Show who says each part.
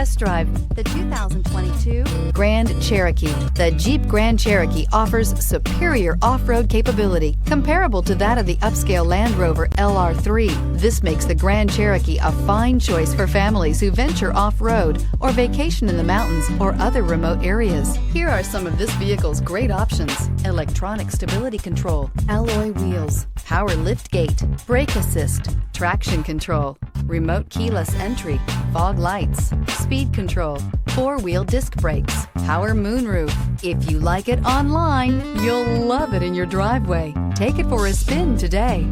Speaker 1: test drive the 2022 Grand Cherokee. The Jeep Grand Cherokee offers superior off-road capability comparable to that of the upscale Land Rover LR3. This makes the Grand Cherokee a fine choice for families who venture off-road or vacation in the mountains or other remote areas. Here are some of this vehicle's great options: electronic stability control, alloy wheels, power lift gate, brake assist, traction control, remote keyless entry, fog lights, speed control, four-wheel disc brakes, power moonroof. If you like it online, you'll love it in your driveway. Take it for a spin today.